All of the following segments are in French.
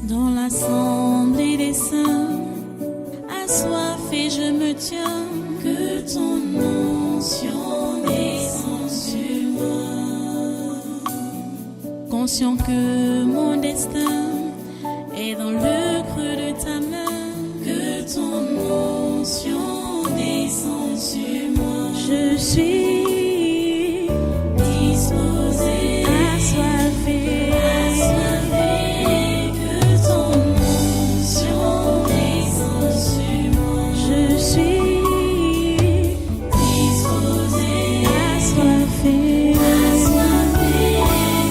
Dans l'assemblée des saints, assoiffé je me tiens, que ton onction descende sur moi. Conscient que mon destin est dans le creux de ta main, que ton onction descende sur moi. Je suis disposé, assoiffé, que ton onction descende sur moi. Je suis disposé, assoiffé,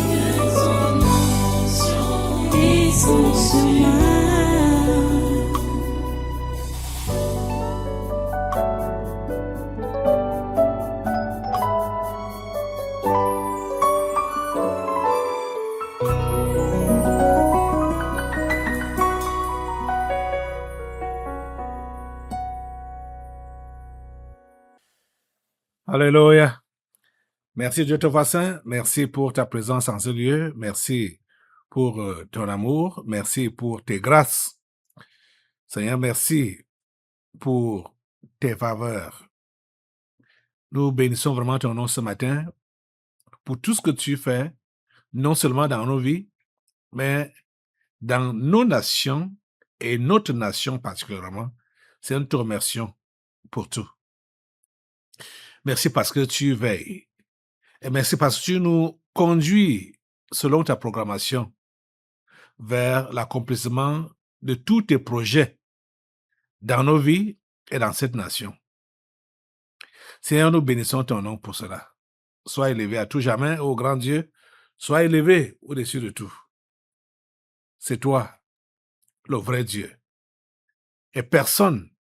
que ton onction descende sur moi. Alléluia. Merci Dieu Tout-Puissant. Merci pour ta présence en ce lieu. Merci pour ton amour. Merci pour tes grâces. Seigneur, merci pour tes faveurs. Nous bénissons vraiment ton nom ce matin pour tout ce que tu fais, non seulement dans nos vies, mais dans nos nations et notre nation particulièrement. Seigneur, nous te remercions pour tout. Merci parce que tu veilles. Et merci parce que tu nous conduis selon ta programmation vers l'accomplissement de tous tes projets dans nos vies et dans cette nation. Seigneur, nous bénissons ton nom pour cela. Sois élevé à tout jamais, ô grand Dieu. Sois élevé au-dessus de tout. C'est toi, le vrai Dieu. Et personne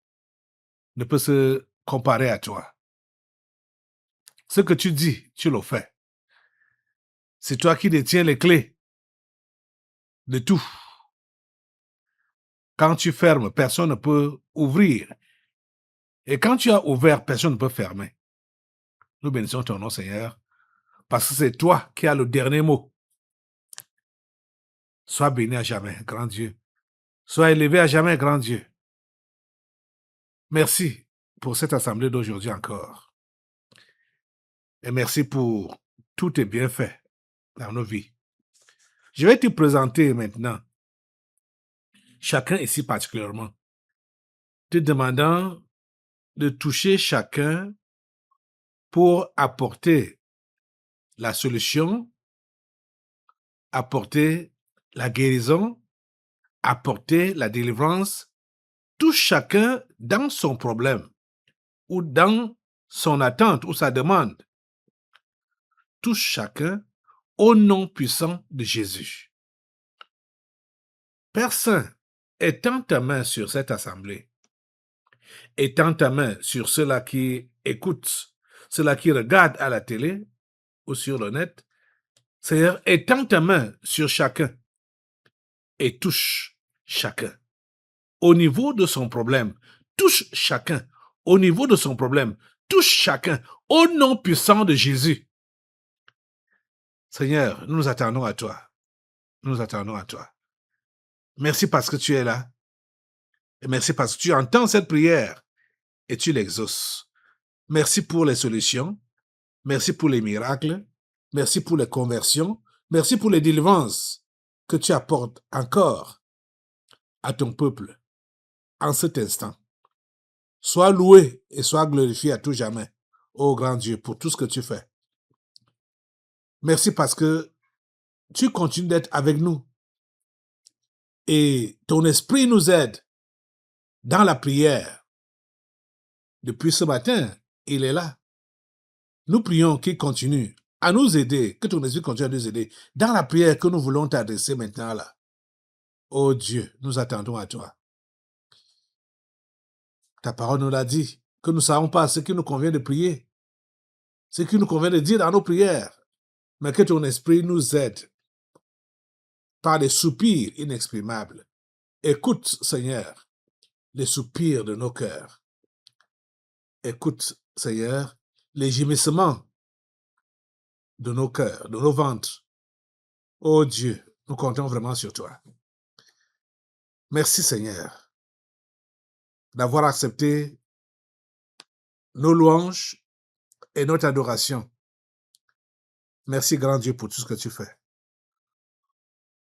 ne peut se comparer à toi. Ce que tu dis, tu le fais. C'est toi qui détiens les clés de tout. Quand tu fermes, personne ne peut ouvrir. Et quand tu as ouvert, personne ne peut fermer. Nous bénissons ton nom, Seigneur, parce que c'est toi qui as le dernier mot. Sois béni à jamais, grand Dieu. Sois élevé à jamais, grand Dieu. Merci pour cette assemblée d'aujourd'hui encore. Et merci pour tous tes bienfaits dans nos vies. Je vais te présenter maintenant, chacun ici particulièrement, te demandant de toucher chacun pour apporter la solution, apporter la guérison, apporter la délivrance. Touche chacun dans son problème ou dans son attente ou sa demande. Touche chacun au nom puissant de Jésus. Père Saint, étends ta main sur cette assemblée. Étends ta main sur ceux-là qui écoutent, ceux-là qui regardent à la télé ou sur le net. Seigneur, étends ta main sur chacun et touche chacun. Au niveau de son problème, touche chacun. Au niveau de son problème, touche chacun. Au nom puissant de Jésus. Seigneur, nous nous attendons à toi. Nous nous attendons à toi. Merci parce que tu es là. Et merci parce que tu entends cette prière et tu l'exauces. Merci pour les solutions. Merci pour les miracles. Merci pour les conversions. Merci pour les délivrances que tu apportes encore à ton peuple en cet instant. Sois loué et sois glorifié à tout jamais, ô grand Dieu, pour tout ce que tu fais. Merci parce que tu continues d'être avec nous et ton esprit nous aide dans la prière. Depuis ce matin, il est là. Nous prions qu'il continue à nous aider, que ton esprit continue à nous aider dans la prière que nous voulons t'adresser maintenant là. Ô Dieu, nous attendons à toi. Ta parole nous l'a dit, que nous ne savons pas ce qu'il nous convient de prier, ce qu'il nous convient de dire dans nos prières, mais que ton esprit nous aide par des soupirs inexprimables. Écoute, Seigneur, les soupirs de nos cœurs. Écoute, Seigneur, les gémissements de nos cœurs, de nos ventres. Oh Dieu, nous comptons vraiment sur toi. Merci Seigneur d'avoir accepté nos louanges et notre adoration. Merci grand Dieu pour tout ce que tu fais.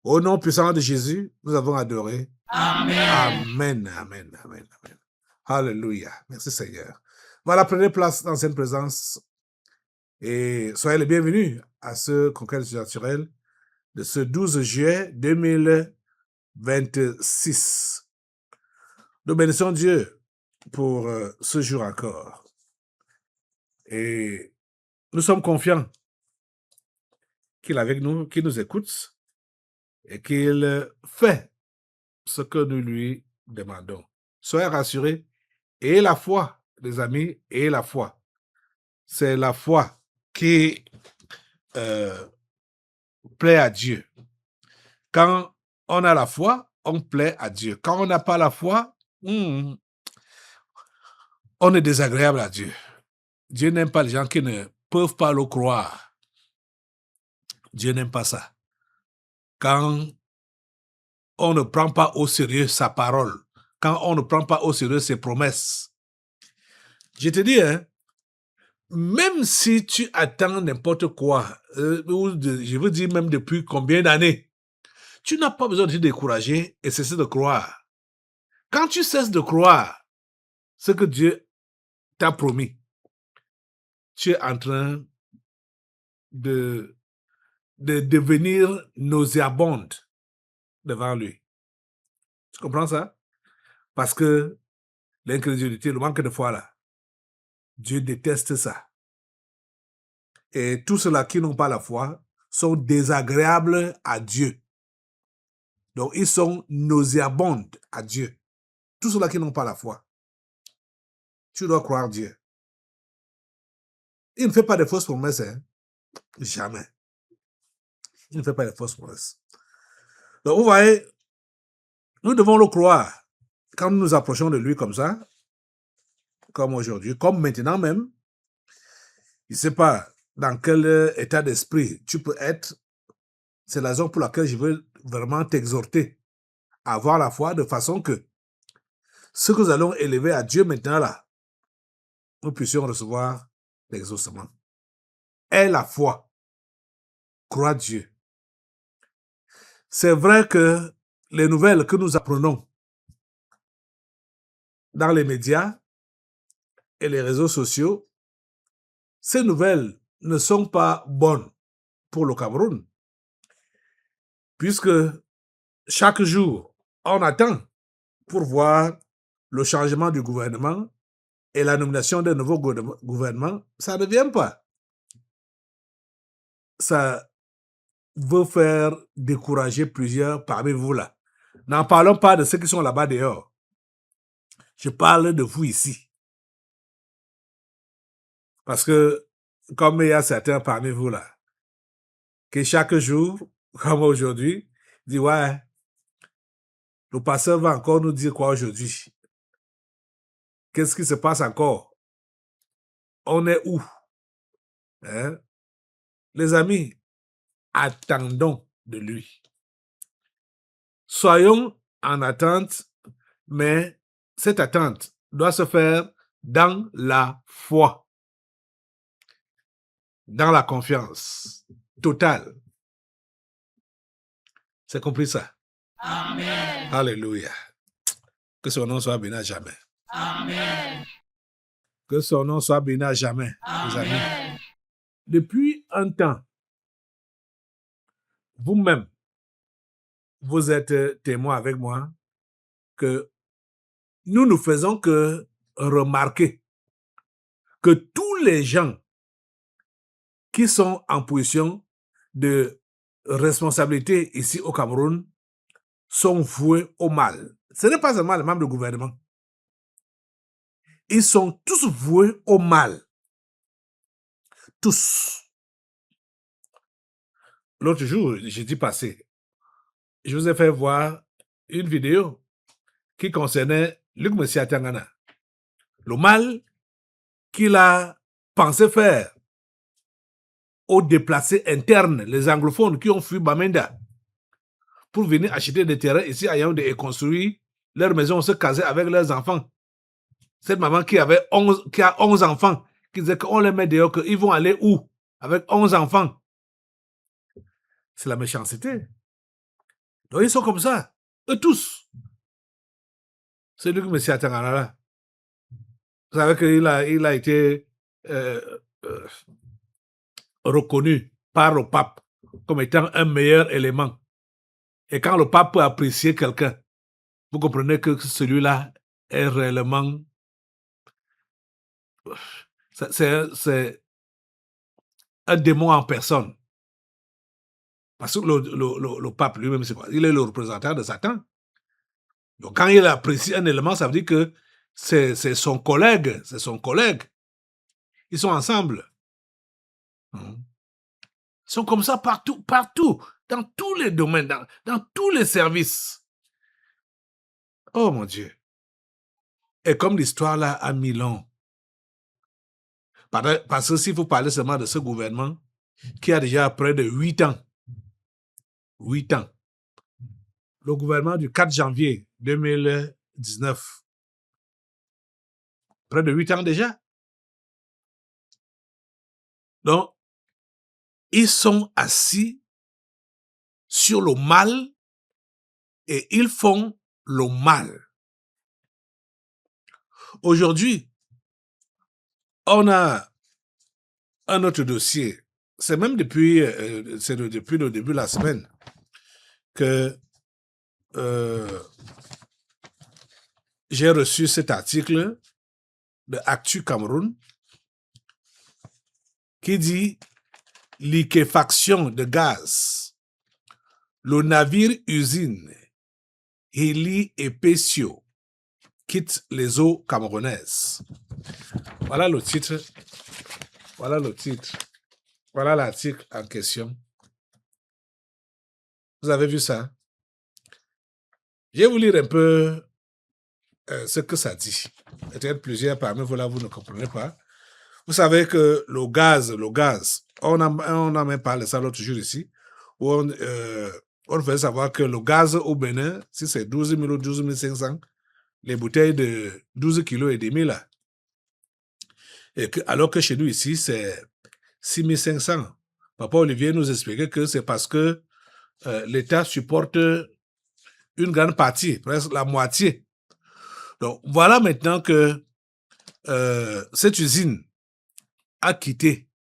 Au nom puissant de Jésus, nous avons adoré. Amen. Amen, amen, amen, amen. Alléluia. Merci Seigneur. Voilà, prenez place dans cette présence et soyez les bienvenus à ce conquête naturel de ce 12 juillet 2026. Nous bénissons Dieu pour ce jour encore. Et nous sommes confiants qu'il est avec nous, qu'il nous écoute et qu'il fait ce que nous lui demandons. Soyez rassurés. Et la foi, les amis, et la foi. C'est la foi qui plaît à Dieu. Quand on a la foi, on plaît à Dieu. Quand on n'a pas la foi, on est désagréable à Dieu. Dieu n'aime pas les gens qui ne peuvent pas le croire. Dieu n'aime pas ça. Quand on ne prend pas au sérieux sa parole, quand on ne prend pas au sérieux ses promesses. Je te dis, hein, même si tu attends n'importe quoi, je veux dire même depuis combien d'années, tu n'as pas besoin de te décourager et cesser de croire. Quand tu cesses de croire ce que Dieu t'a promis, tu es en train de devenir nauséabonde devant lui. Tu comprends ça? Parce que l'incrédulité, le manque de foi là, Dieu déteste ça. Et tous ceux-là qui n'ont pas la foi sont désagréables à Dieu. Donc, ils sont nauséabondes à Dieu. Tous ceux-là qui n'ont pas la foi. Tu dois croire Dieu. Il ne fait pas de fausses promesses, hein? Jamais. Il ne fait pas de fausses promesses. Donc, vous voyez, nous devons le croire. Quand nous nous approchons de lui comme ça, comme aujourd'hui, comme maintenant même, je ne sais pas dans quel état d'esprit tu peux être. C'est la raison pour laquelle je veux vraiment t'exhorter à avoir la foi de façon que ce que nous allons élever à Dieu maintenant là, nous puissions recevoir l'exaucement. Aie la foi. Crois Dieu. C'est vrai que les nouvelles que nous apprenons dans les médias et les réseaux sociaux, ces nouvelles ne sont pas bonnes pour le Cameroun, puisque chaque jour, on attend pour voir le changement du gouvernement et la nomination d'un nouveau gouvernement. Ça ne vient pas. Ça veut faire décourager plusieurs parmi vous là. N'en parlons pas de ceux qui sont là-bas dehors. Je parle de vous ici. Parce que, comme il y a certains parmi vous là, qui chaque jour, comme aujourd'hui, disent, ouais, le pasteur va encore nous dire quoi aujourd'hui? Qu'est-ce qui se passe encore? On est où? Hein? Les amis, attendons de lui. Soyons en attente, mais cette attente doit se faire dans la foi, dans la confiance totale. C'est compris ça? Amen. Alléluia. Que son nom soit béni à jamais. Amen. Que son nom soit béni à jamais, les amis. Amen. Depuis un temps, vous-même, vous êtes témoin avec moi que nous ne faisons que remarquer que tous les gens qui sont en position de responsabilité ici au Cameroun sont voués au mal. Ce n'est pas seulement les membres du gouvernement. Ils sont tous voués au mal. Tous. L'autre jour, jeudi passé, je vous ai fait voir une vidéo qui concernait Luc Messiatangana. Le mal qu'il a pensé faire aux déplacés internes, les anglophones qui ont fui Bamenda, pour venir acheter des terrains ici à Yaoundé et construire leur maison, se caser avec leurs enfants. Cette maman qui a 11 enfants, qui disait qu'on les met dehors, qu'ils vont aller où avec 11 enfants? C'est la méchanceté. Donc ils sont comme ça, eux tous. C'est lui que M. Atanganara. Vous savez qu'il a été reconnu par le pape comme étant un meilleur élément. Et quand le pape peut apprécier quelqu'un, vous comprenez que celui-là est réellement... C'est un démon en personne. Parce que le pape lui-même, c'est quoi? Il est le représentant de Satan. Donc quand il apprécie un élément, ça veut dire que c'est son collègue, c'est son collègue. Ils sont ensemble. Ils sont comme ça partout, partout, dans tous les domaines, dans tous les services. Oh mon Dieu. Et comme l'histoire là a mis long. Parce que s'il faut parler seulement de ce gouvernement qui a déjà près de 8 ans. 8 ans. Le gouvernement du 4 janvier 2019. Près de 8 ans déjà. Donc, ils sont assis sur le mal et ils font le mal. Aujourd'hui, on a un autre dossier. C'est même depuis le début de la semaine que j'ai reçu cet article de Actu Cameroun qui dit liquéfaction de gaz. Le navire usine Heli et Pescio quitte les eaux camerounaises. Voilà le titre. Voilà le titre. Voilà l'article en question. Vous avez vu ça? Je vais vous lire un peu ce que ça dit. Peut-être plusieurs parmi vous là, vous ne comprenez pas. Vous savez que le gaz, on a même parlé de ça l'autre jour ici, où on fait savoir que le gaz au Bénin, si c'est 12 000 ou 12 500, les bouteilles de 12 kilos et demi là. Alors que chez nous ici, c'est 6 500. Papa Olivier nous expliquait que c'est parce que l'État supporte une grande partie, presque la moitié. Donc voilà maintenant que cette usine a quitté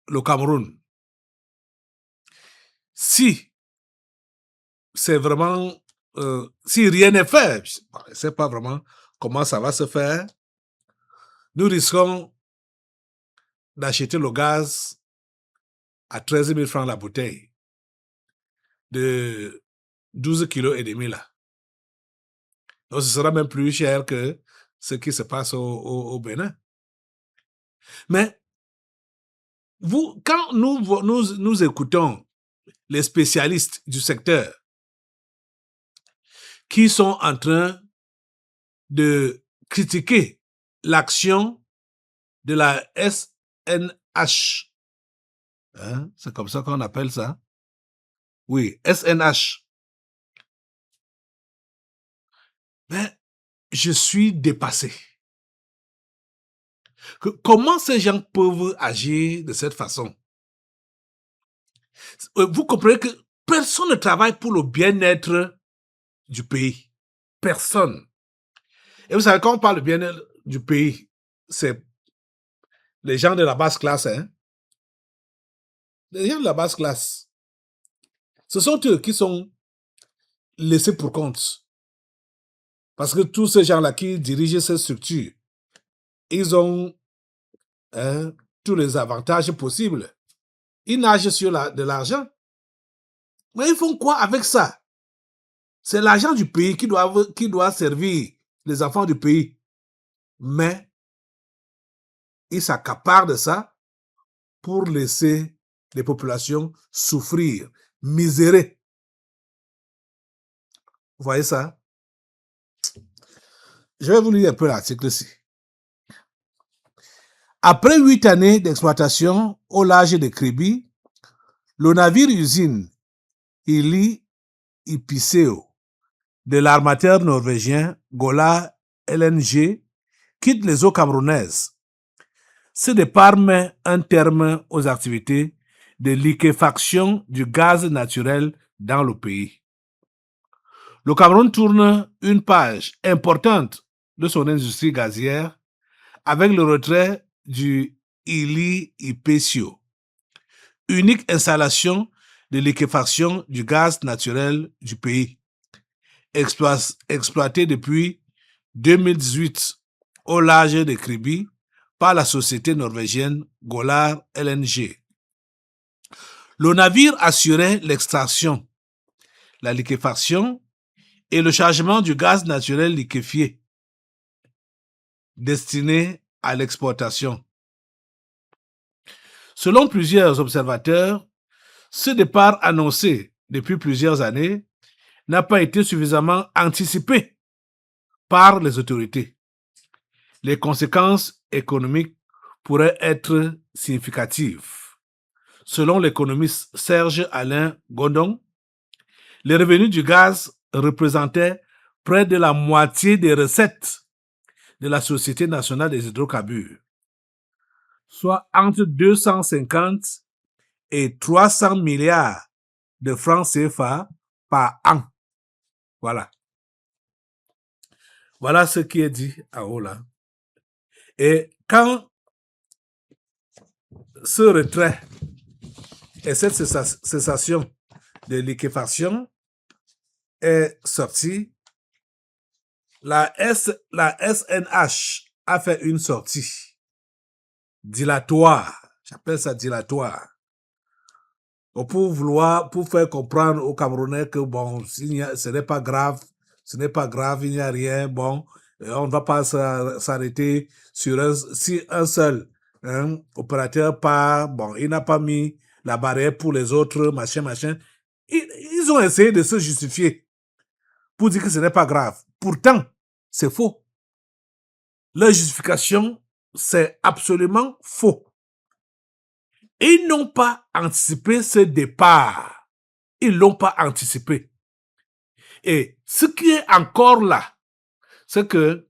le Cameroun. Si c'est vraiment, si rien n'est fait, je ne sais pas vraiment comment ça va se faire, nous risquons d'acheter le gaz à 13 000 francs la bouteille de 12 kilos et demi là. Donc ce sera même plus cher que ce qui se passe au Bénin. Mais vous, quand nous écoutons les spécialistes du secteur qui sont en train de critiquer l'action de la SNH. Hein? C'est comme ça qu'on appelle ça. Oui, SNH. Mais je suis dépassé. Comment ces gens peuvent agir de cette façon? Vous comprenez que personne ne travaille pour le bien-être du pays. Personne. Et vous savez, quand on parle de bien-être du pays, c'est les gens de la basse classe. Hein? Les gens de la basse classe. Ce sont eux qui sont laissés pour compte. Parce que tous ces gens-là qui dirigent ces structures, ils ont tous les avantages possibles. Ils nagent sur de l'argent. Mais ils font quoi avec ça? C'est l'argent du pays qui doit servir les enfants du pays. Mais ils s'accaparent de ça pour laisser les populations souffrir, misérer. Vous voyez ça? Je vais vous lire un peu l'article ici. Après 8 années d'exploitation au large de Kribi, le navire usine Ili Ipiseo de l'armateur norvégien Golar LNG quitte les eaux camerounaises. Ce départ met un terme aux activités de liquéfaction du gaz naturel dans le pays. Le Cameroun tourne une page importante de son industrie gazière avec le retrait du Ili Ipesio, unique installation de liquéfaction du gaz naturel du pays, exploitée depuis 2018 au large de Kribi par la société norvégienne Golar LNG. Le navire assurait l'extraction, la liquéfaction et le chargement du gaz naturel liquéfié destiné à l'exportation. Selon plusieurs observateurs, ce départ annoncé depuis plusieurs années n'a pas été suffisamment anticipé par les autorités. Les conséquences économiques pourraient être significatives. Selon l'économiste Serge Alain Gondon, les revenus du gaz représentaient près de la moitié des recettes de la Société nationale des hydrocarbures, soit entre 250 et 300 milliards de francs CFA par an. Voilà. Voilà ce qui est dit en haut là. Et quand ce retrait et cette cessation de liquéfaction est sortie, la SNH a fait une sortie dilatoire. J'appelle ça dilatoire. Pour faire comprendre aux Camerounais que bon, ce n'est pas grave, il n'y a rien, bon, on ne va pas s'arrêter sur si un seul opérateur part, bon, il n'a pas mis la barrière pour les autres, machin. Ils ont essayé de se justifier pour dire que ce n'est pas grave. Pourtant, c'est faux. Leur justification, c'est absolument faux. Ils n'ont pas anticipé ce départ. Ils l'ont pas anticipé. Et ce qui est encore là, c'est que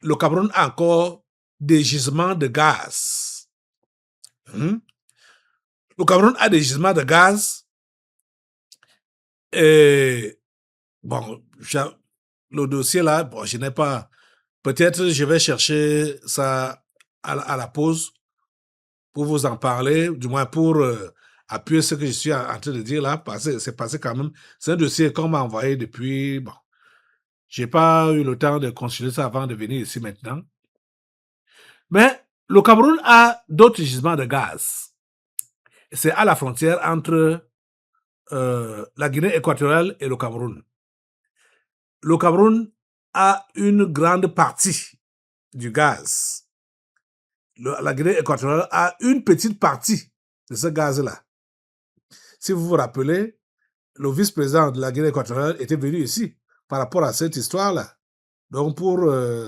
le Cameroun a encore des gisements de gaz. Le Cameroun a des gisements de gaz. Et bon, le dossier là, bon, je n'ai pas. Peut-être je vais chercher ça à la pause pour vous en parler, du moins pour appuyer ce que je suis en train de dire là, parce que c'est passé quand même. C'est un dossier qu'on m'a envoyé depuis. Bon, j'ai pas eu le temps de consulter ça avant de venir ici maintenant. Mais le Cameroun a d'autres gisements de gaz. C'est à la frontière entre la Guinée équatoriale et le Cameroun. Le Cameroun a une grande partie du gaz. La Guinée équatoriale a une petite partie de ce gaz-là. Si vous vous rappelez, le vice-président de la Guinée équatoriale était venu ici par rapport à cette histoire-là. Donc, pour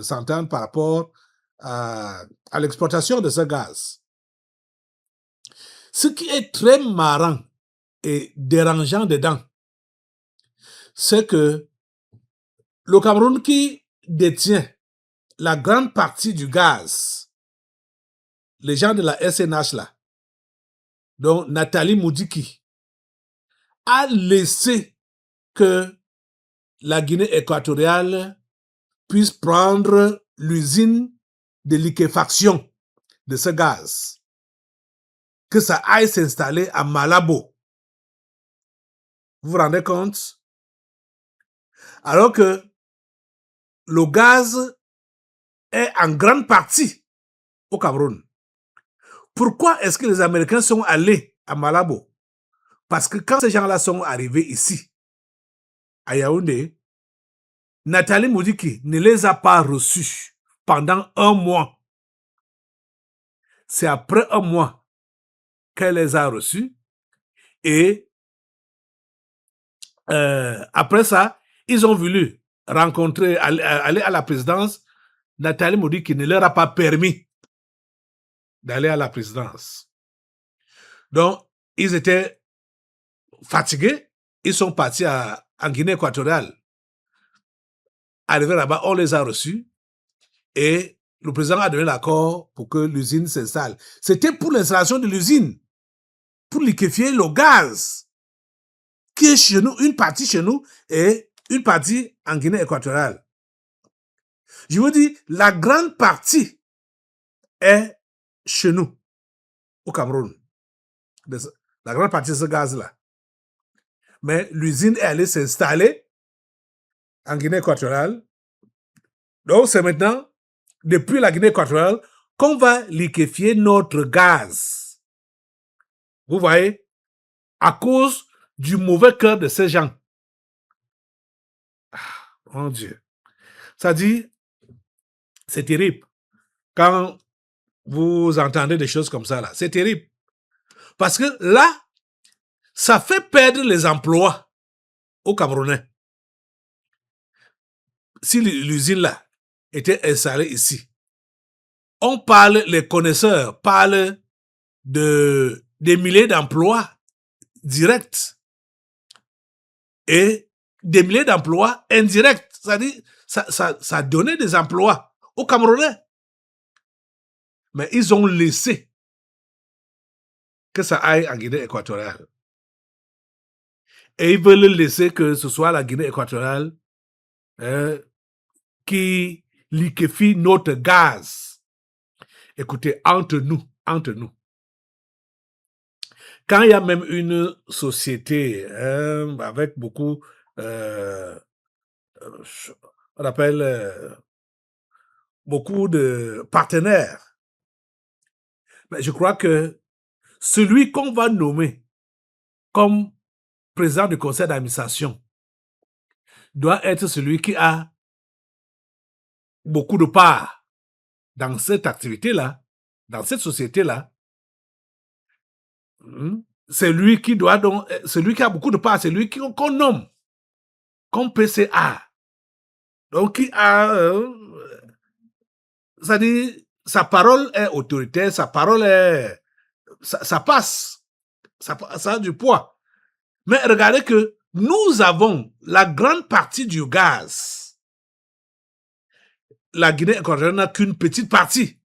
s'entendre par rapport à l'exploitation de ce gaz. Ce qui est très marrant et dérangeant dedans, c'est que le Cameroun qui détient la grande partie du gaz, les gens de la SNH là, dont Nathalie Moudiki, a laissé que la Guinée équatoriale puisse prendre l'usine de liquéfaction de ce gaz, que ça aille s'installer à Malabo. Vous vous rendez compte? Alors que le gaz est en grande partie au Cameroun. Pourquoi est-ce que les Américains sont allés à Malabo? Parce que quand ces gens-là sont arrivés ici, à Yaoundé, Nathalie Moudiki ne les a pas reçus pendant un mois. C'est après un mois qu'elle les a reçus. Et après ça, ils ont voulu rencontrer, aller à la présidence. Nathalie Moudiki ne leur a pas permis d'aller à la présidence. Donc, ils étaient fatigués ils sont partis en Guinée équatoriale. Arrivés là-bas, on les a reçus et le président a donné l'accord pour que l'usine s'installe. C'était pour l'installation de l'usine, pour liquéfier le gaz, qui est chez nous, une partie chez nous et une partie en Guinée équatoriale. Je vous dis, la grande partie est chez nous, au Cameroun. La grande partie de ce gaz-là. Mais l'usine est allée s'installer en Guinée équatoriale. Donc, c'est maintenant, depuis la Guinée équatoriale, qu'on va liquéfier notre gaz. Vous voyez, à cause du mauvais cœur de ces gens. Ah, mon Dieu. Ça dit, c'est terrible. Quand vous entendez des choses comme ça, là, c'est terrible. Parce que là, ça fait perdre les emplois aux Camerounais. Si l'usine là était installée ici, on parle, les connaisseurs parlent des milliers d'emplois directs et des milliers d'emplois indirects. C'est-à-dire, ça donnait des emplois aux Camerounais. Mais ils ont laissé que ça aille en Guinée équatoriale. Et ils veulent laisser que ce soit la Guinée équatoriale qui liquéfie notre gaz. Écoutez, entre nous, quand il y a même une société avec beaucoup, on appelle beaucoup de partenaires, mais je crois que celui qu'on va nommer comme président du conseil d'administration doit être celui qui a beaucoup de parts dans cette activité-là, dans cette société-là. C'est lui qui doit donc, celui qui a beaucoup de parts, c'est lui qu'on nomme comme PCA. Donc, qui a, c'est-à-dire, sa parole est autoritaire, sa parole est, ça passe, ça a du poids. Mais regardez que nous avons la grande partie du gaz. La Guinée équatoriale n'a qu'une petite partie.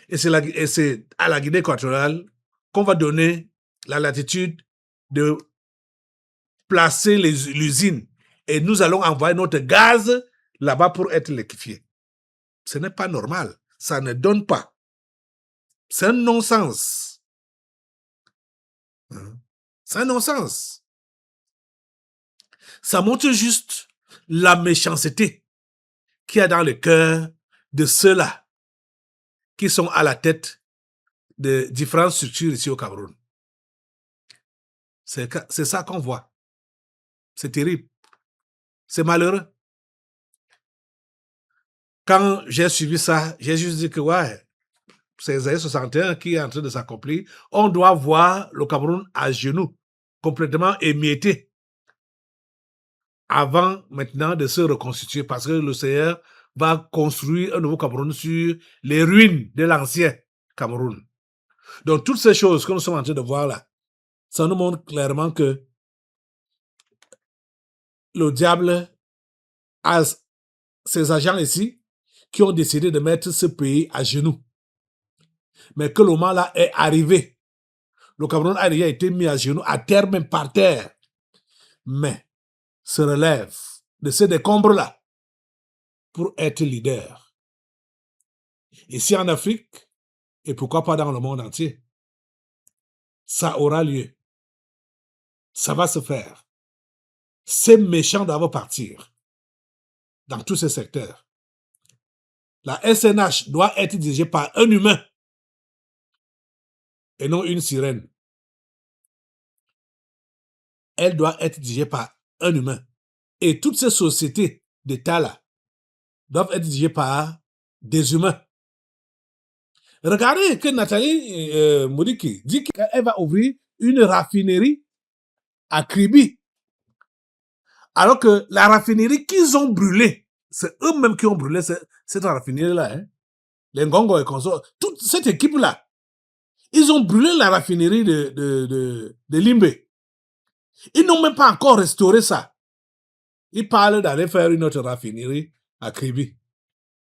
Et c'est à la Guinée équatoriale qu'on va donner la latitude de placer l'usine. Et nous allons envoyer notre gaz là-bas pour être liquéfié. Ce n'est pas normal. Ça ne donne pas. C'est un non-sens. C'est un non-sens. Ça montre juste la méchanceté qu'il y a dans le cœur de ceux-là qui sont à la tête de différentes structures ici au Cameroun. C'est ça qu'on voit. C'est terrible. C'est malheureux. Quand j'ai suivi ça, j'ai juste dit que ouais, c'est les années 61 qui est en train de s'accomplir. On doit voir le Cameroun à genoux, complètement émietté, avant maintenant de se reconstituer, parce que le Seigneur va construire un nouveau Cameroun sur les ruines de l'ancien Cameroun. Donc toutes ces choses que nous sommes en train de voir là, ça nous montre clairement que le diable a ses agents ici qui ont décidé de mettre ce pays à genoux. Mais que le moment là est arrivé. Le Cameroun a déjà été mis à genoux, à terre, même par terre. Mais se relève de ces décombres-là pour être leader. Ici en Afrique, et pourquoi pas dans le monde entier, ça aura lieu. Ça va se faire. Ces méchants doivent partir dans tous ces secteurs. La SNH doit être dirigée par un humain et non une sirène. Elle doit être dirigée par un humain. Et toutes ces sociétés d'État-là doivent être dirigées par des humains. Regardez que Nathalie Moudiki dit qu'elle va ouvrir une raffinerie à Kribi. Alors que la raffinerie qu'ils ont brûlée, c'est eux-mêmes qui ont brûlé cette raffinerie-là. Hein? Les Ngongo et consorts, toute cette équipe-là, ils ont brûlé la raffinerie de Limbe. Ils n'ont même pas encore restauré ça. Ils parlent d'aller faire une autre raffinerie à Kribi.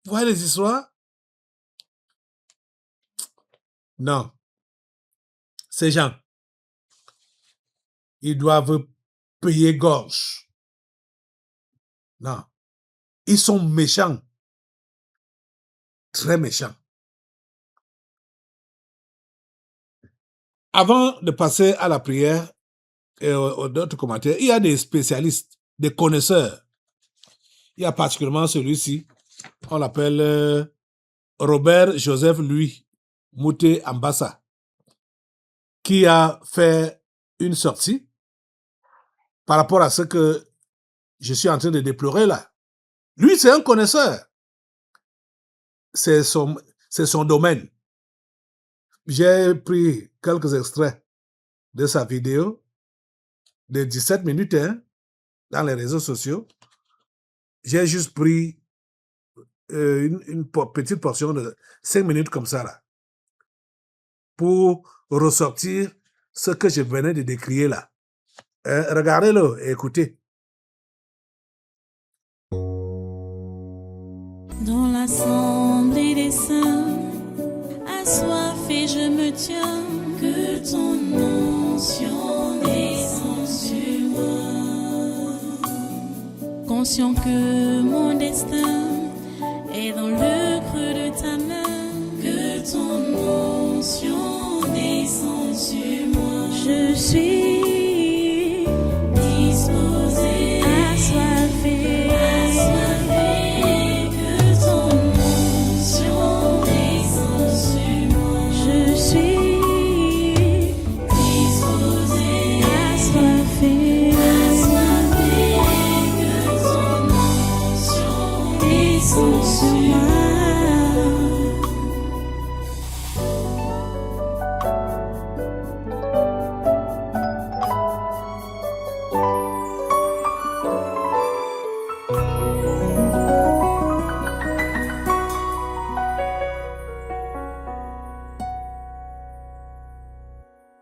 Vous voyez les histoires? Non. Ces gens, ils doivent payer gorge. Non. Ils sont méchants. Très méchants. Avant de passer à la prière et aux autres commentaires, il y a des spécialistes, des connaisseurs. Il y a particulièrement celui-ci, on l'appelle Robert Joseph Louis Mouté Ambassa, qui a fait une sortie par rapport à ce que je suis en train de déplorer là. Lui, c'est un connaisseur. C'est son domaine. J'ai pris quelques extraits de sa vidéo de 17 minutes dans les réseaux sociaux. J'ai juste pris une petite portion de 5 minutes comme ça là pour ressortir ce que je venais de décrire là. Regardez-le et écoutez. Dans l'assemblée des saints, assoiffé je me tiens, que ton onction descende sur moi. Conscient que mon destin est dans le creux de ta main, que ton onction descende sur moi. Je suis